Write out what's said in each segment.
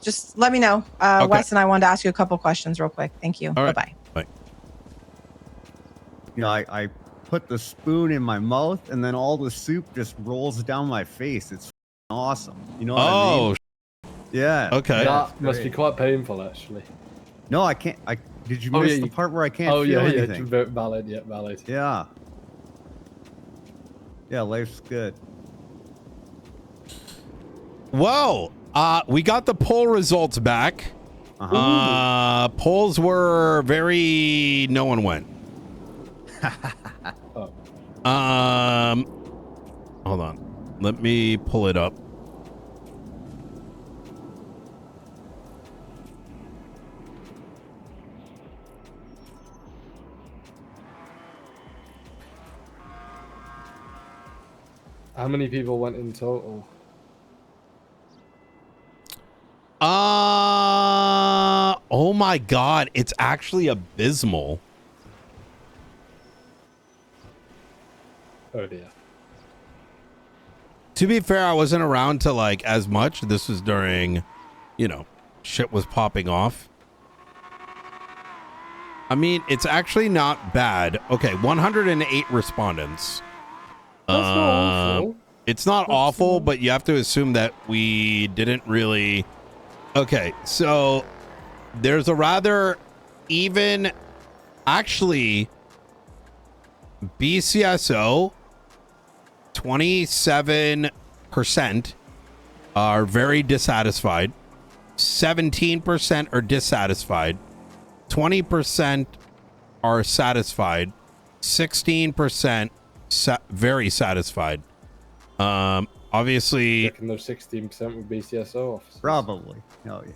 just let me know. Okay. Wes and I wanted to ask you a couple questions real quick. Thank you. All right. Bye-bye. Bye. You know, I put the spoon in my mouth, and then all the soup just rolls down my face. It's awesome. You know what I mean? Yeah. Okay. That must be quite painful, actually. No, I can't. Did you miss the part where I can't feel anything? Yeah, valid. Yeah, valid. Yeah. Yeah, life's good. Whoa. We got the poll results back. Polls were very. No one went. Hold on. Let me pull it up. How many people went in total? Oh my God. It's actually abysmal. Oh dear. To be fair, I wasn't around to like as much. This was during, you know, shit was popping off. I mean, it's actually not bad. Okay, 108 respondents. That's not awful. It's not awful, but you have to assume that we didn't really. Okay, so there's a rather even, actually, BCSO, 27% are very dissatisfied, 17% are dissatisfied, 20% are satisfied, 16% very satisfied. Obviously, I reckon those 16% with BCSO officers. Probably. Oh yeah.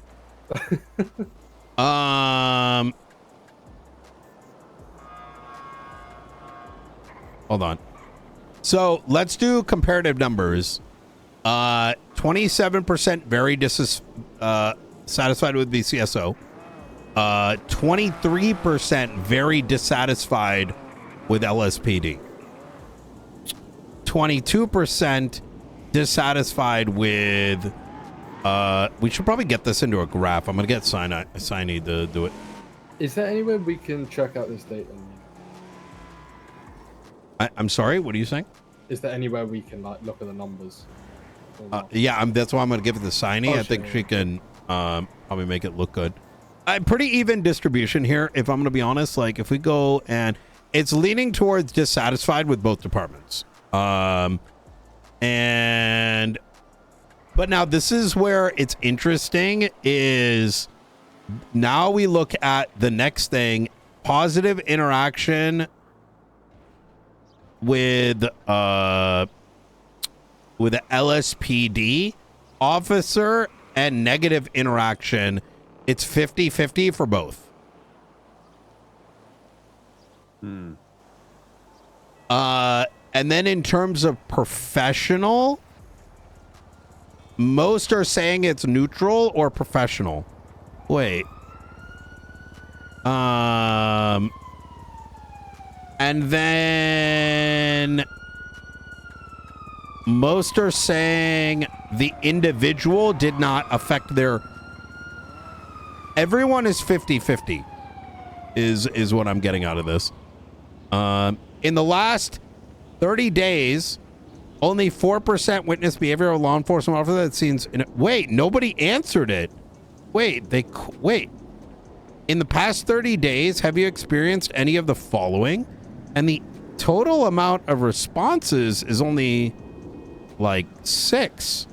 Hold on. So let's do comparative numbers. 27% very satisfied with BCSO. 23% very dissatisfied with LSPD. 22% dissatisfied with we should probably get this into a graph. I'm gonna get Signy to do it. Is there any way we can check out this data? I'm sorry, what are you saying? Is there anywhere we can like look at the numbers? Yeah, that's why I'm gonna give it to Signy. I think she can probably make it look good. Pretty even distribution here, if I'm gonna be honest. Like if we go, and it's leaning towards dissatisfied with both departments. But now this is where it's interesting, is now we look at the next thing, positive interaction with a LSPD officer and negative interaction. It's 50-50 for both. And then in terms of professional, most are saying it's neutral or professional. Wait. And then most are saying the individual did not affect their. Everyone is 50-50 is what I'm getting out of this. In the last 30 days, only 4% witnessed behavior of law enforcement officer that seems. Wait, nobody answered it. Wait. In the past 30 days, have you experienced any of the following? And the total amount of responses is only like 6.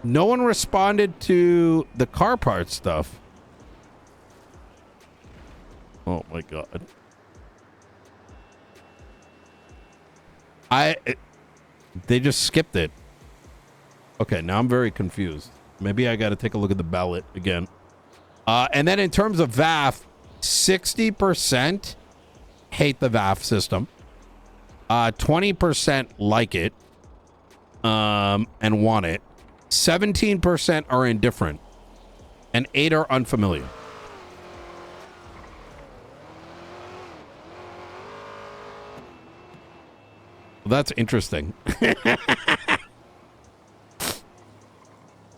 No one responded to the car part stuff. Oh my god. They just skipped it. Okay, now I'm very confused. Maybe I got to take a look at the ballot again. And then in terms of VAF, 60% hate the VAF system. 20% like it and want it. 17% are indifferent. And 8 are unfamiliar. Well, that's interesting.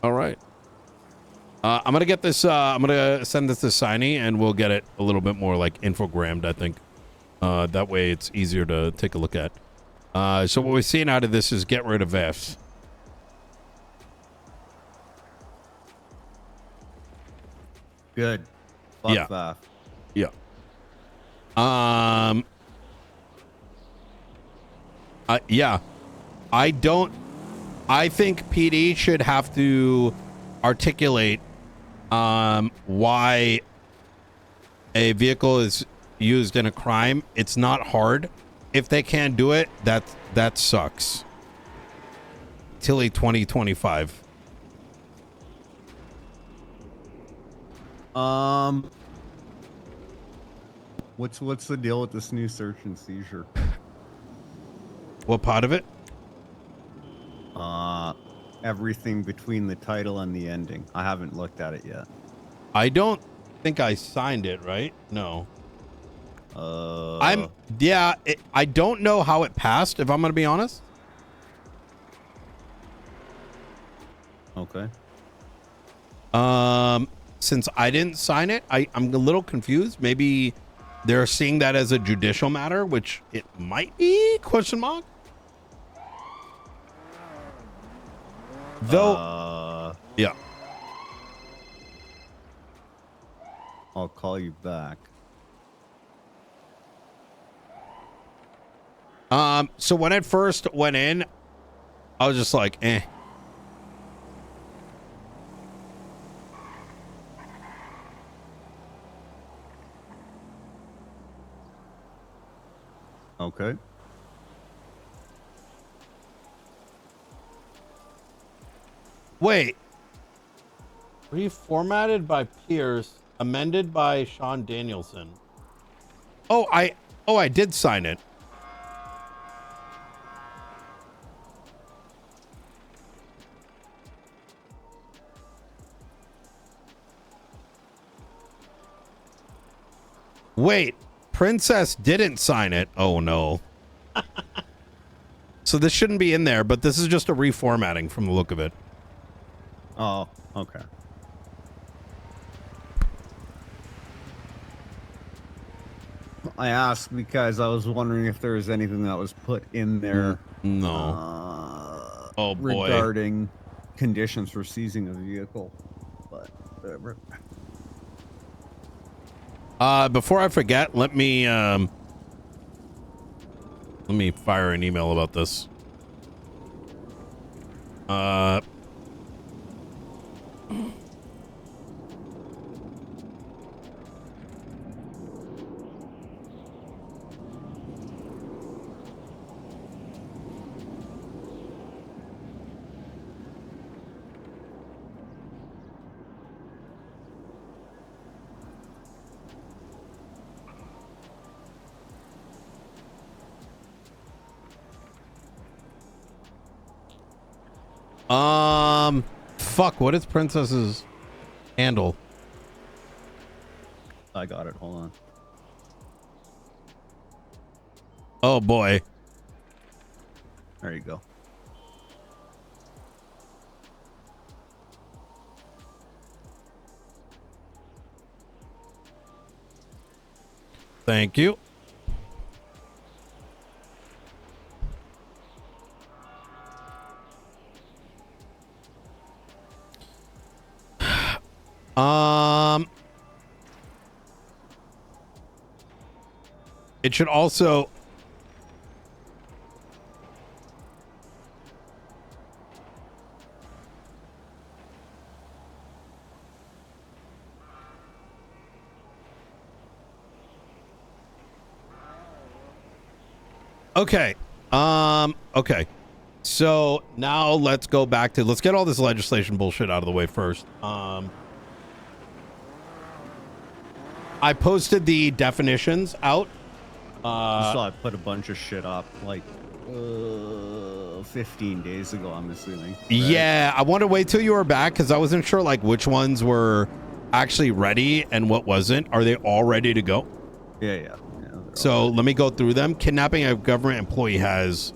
All right. I'm gonna get this. I'm gonna send this to Signy, and we'll get it a little bit more like infogrammed. I think that way it's easier to take a look at. So what we're seeing out of this is get rid of Fs. Good. Fuck Yeah. that. Yeah. Yeah. I think PD should have to articulate why a vehicle is used in a crime. It's not hard. If they can't do it, that sucks. Tilly 2025. What's the deal with this new search and seizure? What part of it? Everything between the title and the ending. I haven't looked at it yet. I don't think I signed it, right? No. I don't know how it passed, if I'm going to be honest. Okay. Since I didn't sign it, I'm a little confused. Maybe they're seeing that as a judicial matter, which it might be, question mark. Though, yeah. I'll call you back. So when it first went in, I was just like, eh. Okay. Wait. Reformatted by Pierce, amended by Sean Danielson. Oh, I did sign it. Wait, Princess didn't sign it. Oh no. So this shouldn't be in there, but this is just a reformatting from the look of it. Oh, okay. I asked because I was wondering if there was anything that was put in there. No. Oh boy. Regarding conditions for seizing a vehicle, but whatever. Before I forget, let me fire an email about this. Fuck, what is Princess's handle? I got it. Hold on. Oh boy. There you go. Thank you. It should also okay. Okay. So now let's go back to, let's get all this legislation bullshit out of the way first. I posted the definitions out. You saw I put a bunch of shit up like 15 days ago, I'm assuming. Right? Yeah, I want to wait till you were back because I wasn't sure like which ones were actually ready and what wasn't. Are they all ready to go? Yeah. So let me go through them. Kidnapping a government employee has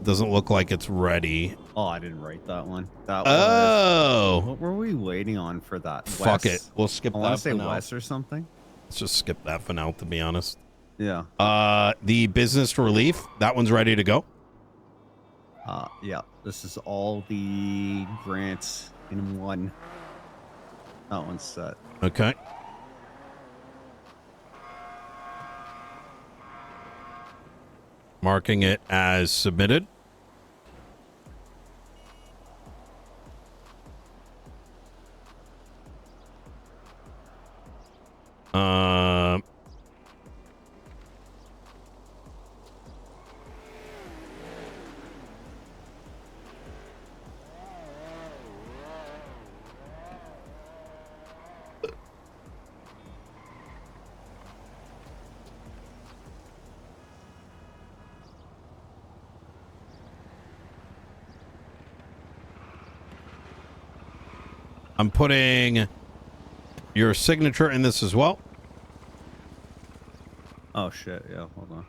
doesn't look like it's ready. Oh, I didn't write that one. That Oh, was, what were we waiting on for that? fuck Wes? it. We'll skip I that want to say for now. Wes or something. Let's just skip that for now, to be honest. Yeah. The business relief, that one's ready to go. Yeah. This is all the grants in one. That one's set. Okay. Marking it as submitted. I'm putting your signature in this as well. Oh shit! Yeah, hold on.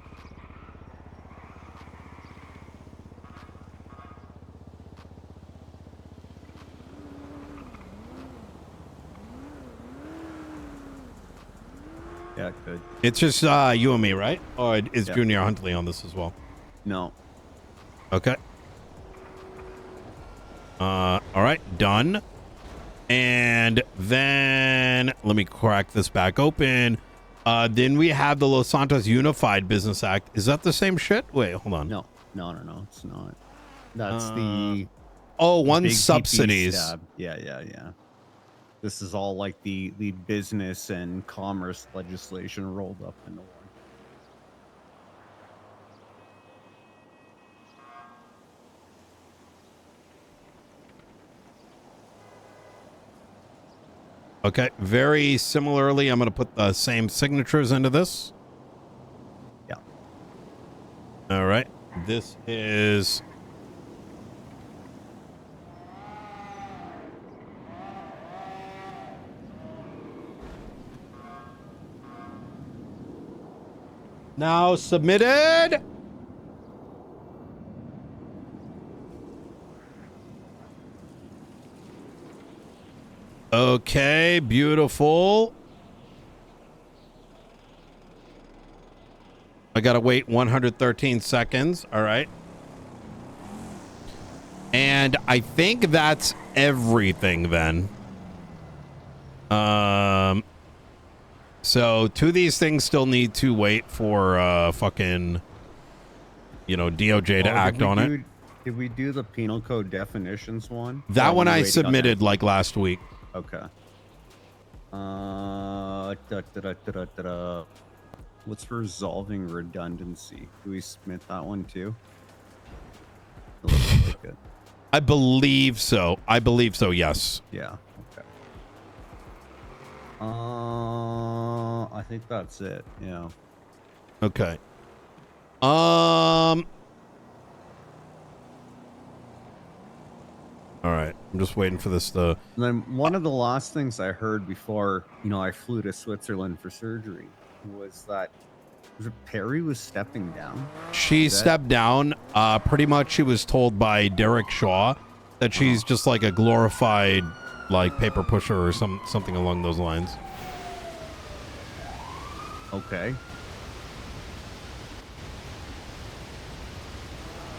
Yeah, good. It's just you and me, right? Or is Yeah. Junior Huntley on this as well? No. Okay. All right, done. And then let me crack this back open. Then we have the Los Santos Unified Business Act. Is that the same shit? Wait, hold on. No, it's not. That's the Oh, one big PP subsidies. stab. Yeah. This is all like the business and commerce legislation rolled up into one. Okay, very similarly, I'm going to put the same signatures into this. Yeah. All right, this is... now submitted. Okay, beautiful. I gotta wait 113 seconds. All right. And I think that's everything then. So two of these things still need to wait for fucking, you know, DOJ to act on it. Did we do the penal code definitions one? That Or one we I waited on submitted that? like last week. Okay. What's resolving redundancy? Do we submit that one too? It looks like it. I believe so. Yes. Yeah. Okay. I think that's it. Yeah. Okay. All right. I'm just waiting for this to... And then one of the last things I heard before, I flew to Switzerland for surgery was that Perry was stepping down. She stepped down. Pretty much she was told by Derek Shaw that she's just like a glorified like paper pusher or something along those lines. Okay.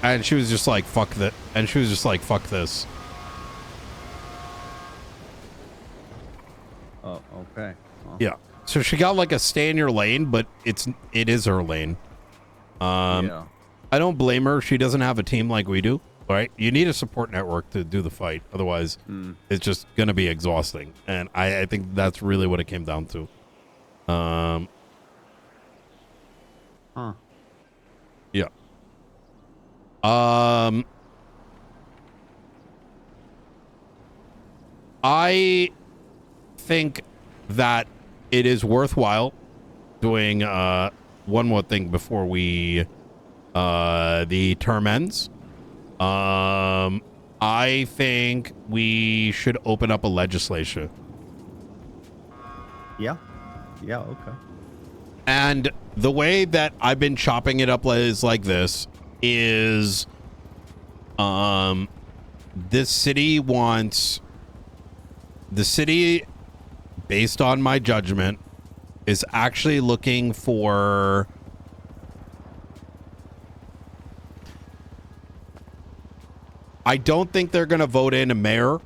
And she was just like, fuck that. And she was just like, fuck this. Oh, okay. Well, Yeah. So she got like a stay in your lane, but it is her lane. yeah. I don't blame her. She doesn't have a team like we do, right? You need a support network to do the fight. Otherwise, it's just going to be exhausting. And I think that's really what it came down to. Huh. Yeah. I think that it is worthwhile doing one more thing before we the term ends. I think we should open up a legislature. Yeah. Yeah. Okay. And the way that I've been chopping it up is like this is This city wants the city, based on my judgment, is actually looking for I don't think they're going to vote in a mayor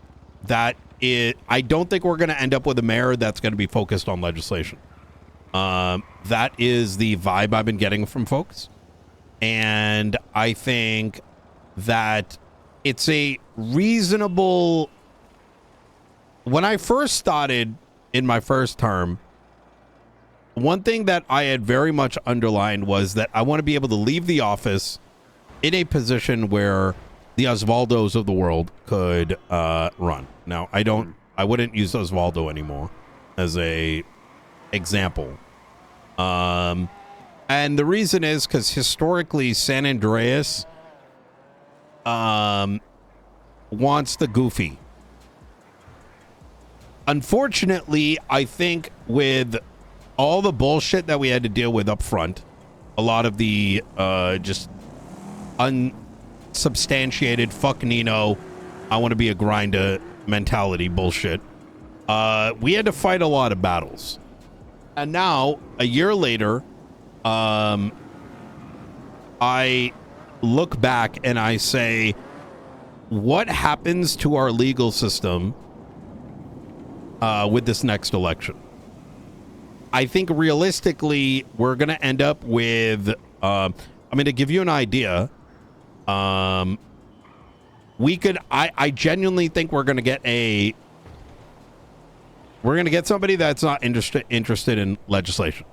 I don't think we're going to end up with a mayor that's going to be focused on legislation. That is the vibe I've been getting from folks. And I think that it's a reasonable... When I first started in my first term, one thing that I had very much underlined was that I want to be able to leave the office in a position where the Osvaldos of the world could run. Now, I wouldn't use Osvaldo anymore as a example. And the reason is because historically San Andreas wants the goofy. Unfortunately, I think with all the bullshit that we had to deal with up front, a lot of the just unsubstantiated fuck Nino, I want to be a grinder mentality bullshit. We had to fight a lot of battles. And now, a year later, I look back and I say, what happens to our legal system with this next election? I think realistically, we're going to end up with, I mean, to give you an idea, I genuinely think we're going to get somebody that's not interested in legislation,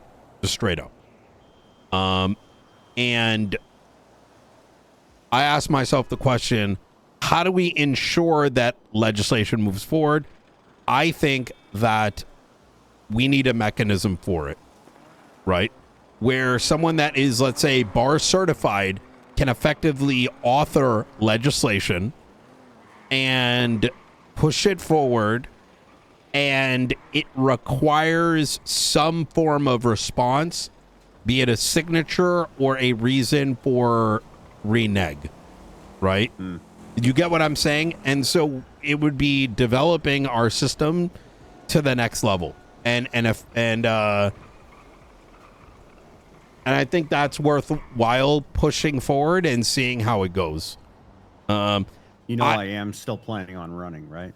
just straight up. And I asked myself the question, how do we ensure that legislation moves forward? I think that we need a mechanism for it, right? Where someone that is, let's say, bar certified can effectively author legislation and push it forward, and it requires some form of response, be it a signature or a reason for renege, right? You get what I'm saying? And so it would be developing our system to the next level. And I think that's worthwhile pushing forward and seeing how it goes. I am still planning on running, right?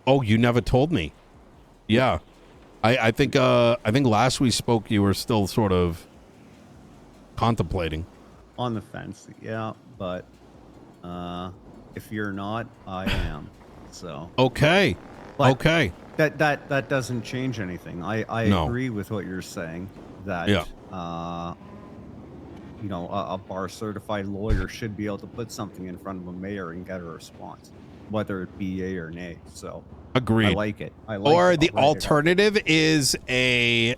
Oh, you never told me. Yeah. I think last we spoke you were still sort of contemplating. On the fence, yeah, but if you're not, I am. So okay. But okay. That doesn't change anything. I No. agree with what you're saying. That Yeah. a bar certified lawyer should be able to put something in front of a mayor and get a response, whether it be yay or nay. So Agreed. I like it. I like Or it. the I'll write it up. alternative is a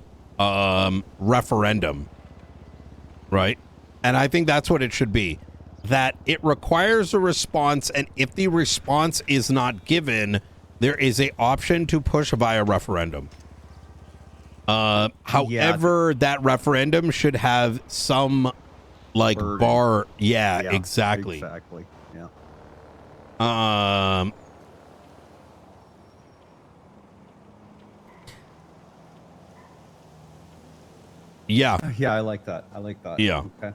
referendum, right? And I think that's what it should be. That it requires a response, and if the response is not given, there is a option to push via referendum. However, that referendum should have some like Burden. bar. Yeah, exactly. Exactly. Yeah. Yeah. Yeah, I like that. I like that. Yeah. Okay.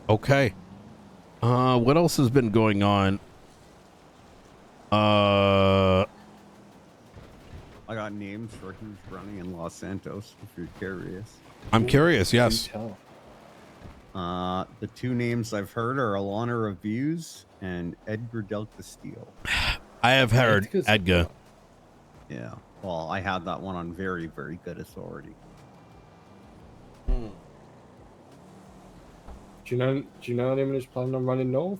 Okay. What else has been going on? I got names for who's running in Los Santos, if you're curious. I'm curious. Yes. Do tell. The two names I've heard are Alana Reviews and Edgar Del Castillo. I have heard Edgar's- Edgar. Yeah. Well, I had that one on very, very good authority. Do you know anyone who's planning on running north?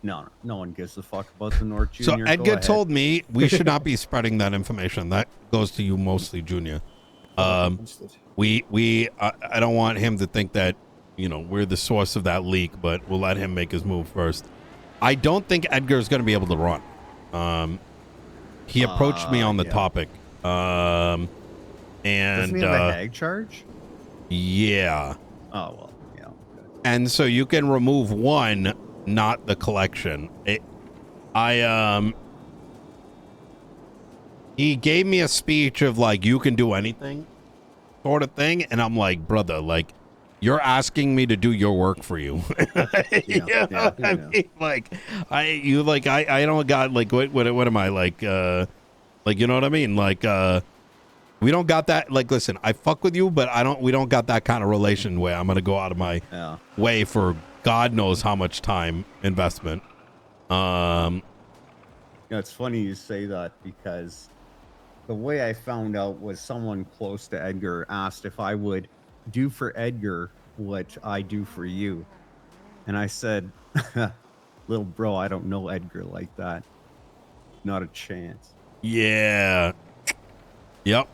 No one gives a fuck about the North So Junior. Go Edgar ahead. told me we should not be spreading that information. That goes to you mostly, Junior. Understood. I don't want him to think that, we're the source of that leak, but we'll let him make his move first. I don't think Edgar's going to be able to run. He approached me on the yeah. topic. And Doesn't he have a hag charge? Yeah. Oh, well, yeah. Okay. And so you can remove one, not the collection. He gave me a speech of like, you can do anything sort of thing. And I'm like, brother, like, you're asking me to do your work for you. You know what I mean? Like, I don't got like, what am I like, you know what I mean? Like, we don't got that. Like, listen, I fuck with you, but we don't got that kind of relation where I'm going to go out of my way for God knows how much time investment. It's funny you say that because the way I found out was someone close to Edgar asked if I would do for Edgar what I do for you. And I said, little bro, I don't know Edgar like that. Not a chance. Yeah. Yep.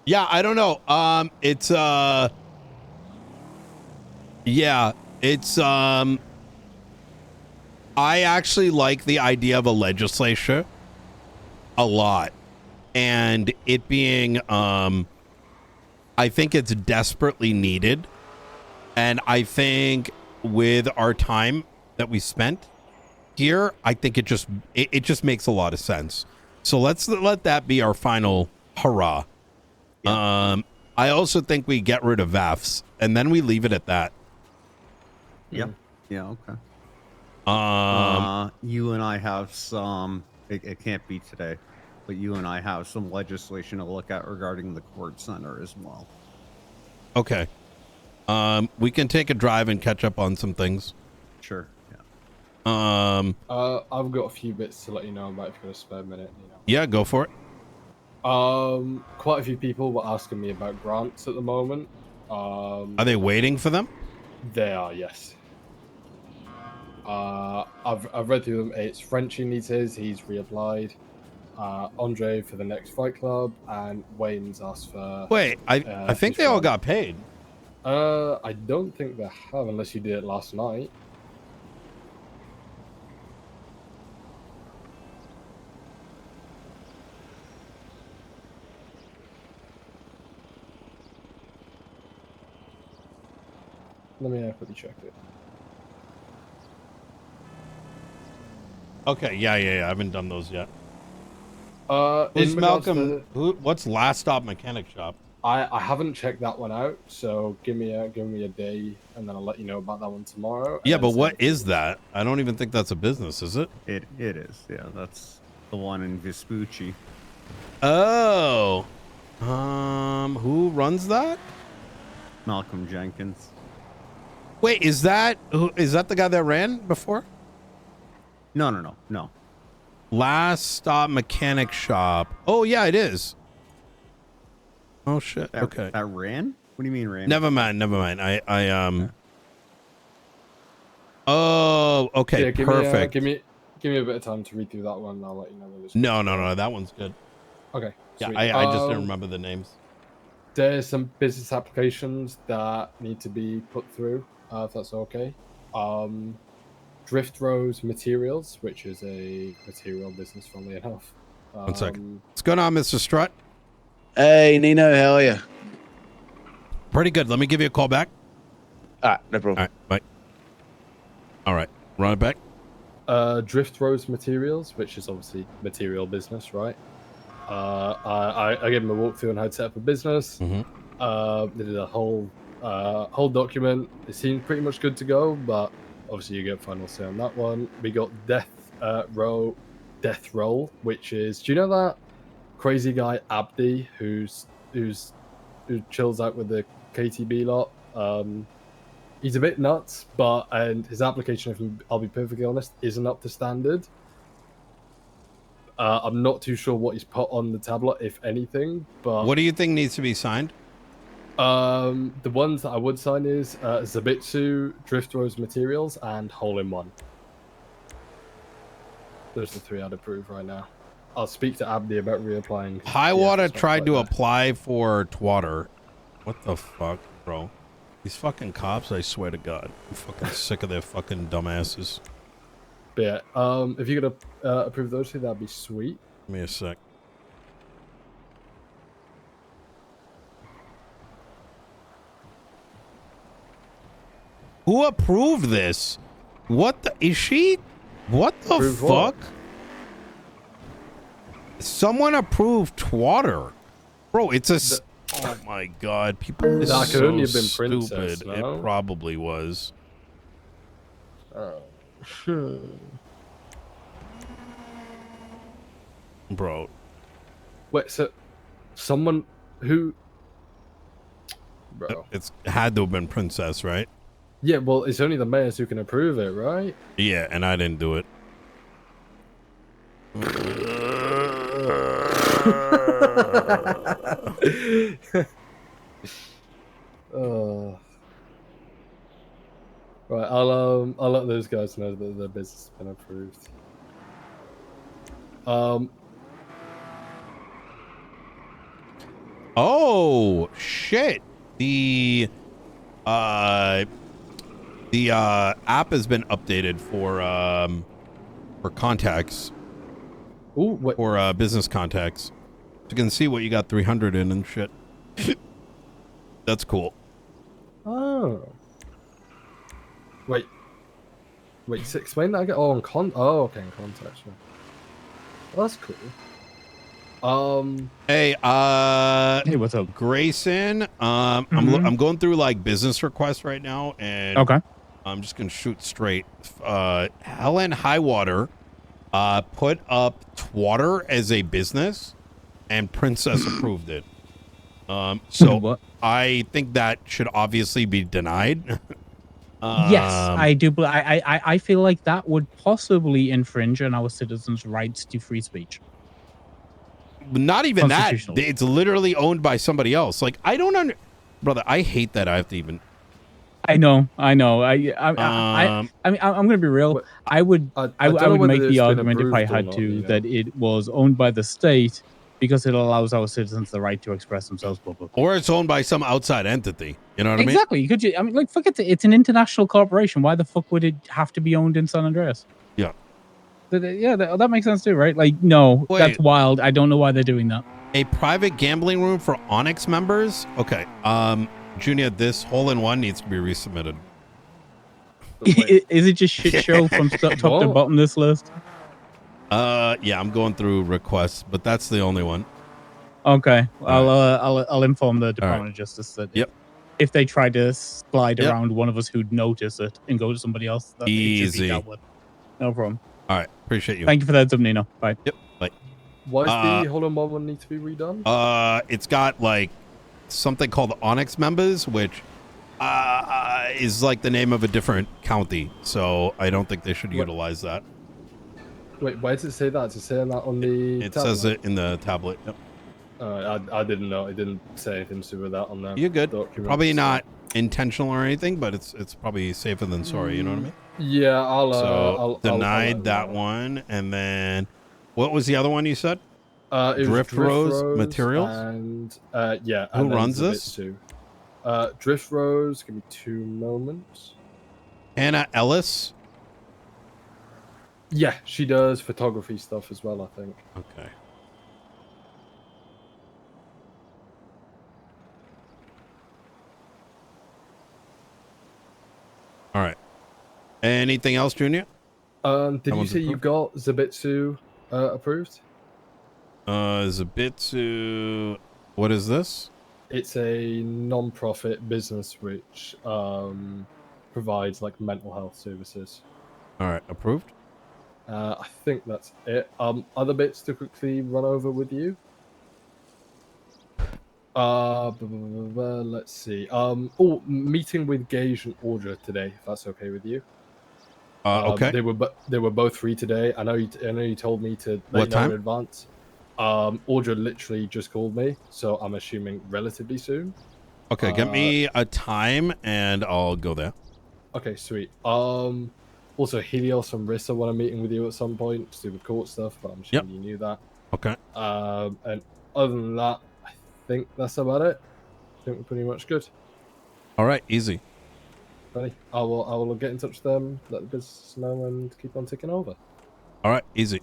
Yeah, I don't know. It's yeah, it's I actually like the idea of a legislature a lot, and it being I think it's desperately needed, and I think with our time that we spent here, I think it just makes a lot of sense. So let's let that be our final hurrah. Yeah. I also think we get rid of VAFs and then we leave it at that. Yep. Yeah. Okay. You and I have some. It can't be today, but you and I have some legislation to look at regarding the court center as well. Okay. We can take a drive and catch up on some things. Sure. Yeah. I've got a few bits to let you know about if you've got a spare minute. You know. Yeah, go for it. Quite a few people were asking me about grants at the moment. Are they waiting for them? They are, yes. I've read through them. It's Frenchie needs his. He's reapplied. Andre for the next Fight Club, and Wayne's asked for. Wait, I think they all got paid. I don't think they have, unless you did it last night. Let me quickly check it. Okay, yeah. I haven't done those yet. Who's Malcolm? What's Last Stop Mechanic Shop? I haven't checked that one out, so give me a day, and then I'll let you know about that one tomorrow. Yeah, but what is that? I don't even think that's a business, is it? It is. Yeah, that's the one in Vespucci. Oh, who runs that? Malcolm Jenkins. Wait, is that the guy that ran before? No. Last Stop Mechanic Shop. Oh yeah, it is. Oh shit. Okay. That ran? What do you mean ran? Never mind. Oh, okay. Yeah, Perfect. Give me a bit of time to read through that one. And I'll let you know. No. That one's good. Okay. Yeah, sweet. I just didn't remember the names. There's some business applications that need to be put through, if that's okay. Drift Rose Materials, which is a material business, funnily enough. 1 second. What's going on, Mr. Strut? Hey, Nino, how are you? Pretty good. Let me give you a call back. All right, no problem. All right, bye. All right, run it back. Drift Rose Materials, which is obviously material business, right? I gave him a walkthrough on how to set up a business. Mm-hmm. They did a whole document. It seemed pretty much good to go, but obviously you get final say on that one. We got Death Roll, which is, do you know that crazy guy Abdi who chills out with the KTB lot? He's a bit nuts, and his application, if I'll be perfectly honest, isn't up to standard. I'm not too sure what he's put on the tablet, if anything. But what do you think needs to be signed? The ones that I would sign is Zabitsu, Drift Rose Materials, and Hole in One. Those are the three I'd approve right now. I'll speak to Abdi about reapplying. Highwater tried to apply for Twatter. What the fuck, bro? These fucking cops, I swear to God. I'm fucking sick of their fucking dumbasses. But yeah, if you could approve those two, that'd be sweet. Give me a sec. Who approved this? What the is she? What the Approved fuck? what? Someone approved Twatter. Bro, it's a oh my god, people is That could so only have been stupid. Princess, no? It probably was. Oh. Bro. Wait, so someone who bro. It's had to have been Princess, right? Yeah, well, it's only the mayors who can approve it, right? Yeah, and I didn't do it. Right, I'll let those guys know that their business has been approved. Oh shit. The app has been updated for contacts. Ooh, wait. For business contacts. You can see what you got 300 in and shit. That's cool. Oh. Wait, so explain that again. Oh, okay, in context. Yeah. Well, that's cool. Hey, Hey, what's up? Grayson. I'm going through like business requests right now, and Okay. I'm just gonna shoot straight. Helen Highwater put up Twatter as a business, and Princess approved it. So What? I think that should obviously be denied. Yes, I do. But I feel like that would possibly infringe on our citizens' rights to free speech. Not even that. Constitutionally. It's literally owned by somebody else. Like I don't brother. I hate that I have to even. I know. I mean, I'm gonna be real. Wait, I would don't I know would whether make it's the been argument if I approved or had not, to you know. that it was owned by the state because it allows our citizens the right to express themselves publicly. Or it's owned by some outside entity. You know what Exactly. You could. I mean, like, fuck it. It's an international corporation. Why the fuck would it have to be owned in San Andreas? Yeah. Yeah, that makes sense too, right? Like, no, Wait. that's wild. I don't know why they're doing that. I mean? A private gambling room for Onyx members. Okay. Junior, this hole-in-one needs to be resubmitted. Is it just shit show from top to What? bottom this list? Yeah, I'm going through requests, but that's the only one. Okay, All I'll inform the Department of Justice that if they try to slide around one of us who'd notice it and go to somebody else, that it should be Easy. dealt with. No problem. All right, appreciate you. Thank you for the heads up, Nino. Bye. Yep. Bye. Why does the Hole-in-One one need to be redone? It's got like something called Onyx members, which is like the name of a different county. So I don't think they should utilize that. Wait, why does it say that? Does it say that on the It tablet? says it in the tablet. Yep. I didn't know. It didn't say anything to do with that on there. You're good. Probably not intentional or anything, but it's probably safer than sorry. You know what I mean? Yeah, I'll denied that one, and then what was the other one you said? It was Drift Rose Materials. And yeah. Who and runs then this? Too. Drift Rose. Give me 2 moments. Anna Ellis. Yeah, she does photography stuff as well, I think. Okay. All right. Anything else, Junior? Did you one's say you got Zabitsu approved? Zabitsu. What is this? It's a non-profit business which provides like mental health services. All right, approved. I think that's it. Other bits to quickly run over with you. Let's see. Meeting with Gage and Audra today, if that's okay with you. Okay. They were both free today. I know you told me to let What you know time? in advance. Audra literally just called me, so I'm assuming relatively soon. Okay, get me a time and I'll go there. Okay, sweet. Also Helios and Rissa want a meeting with you at some point to do with court stuff, but I'm assuming you knew that. Okay. And other than that, I think that's about it. I think we're pretty much good. All right, easy. Ready? I will get in touch with them, let the business know, and keep on ticking over. All right, easy.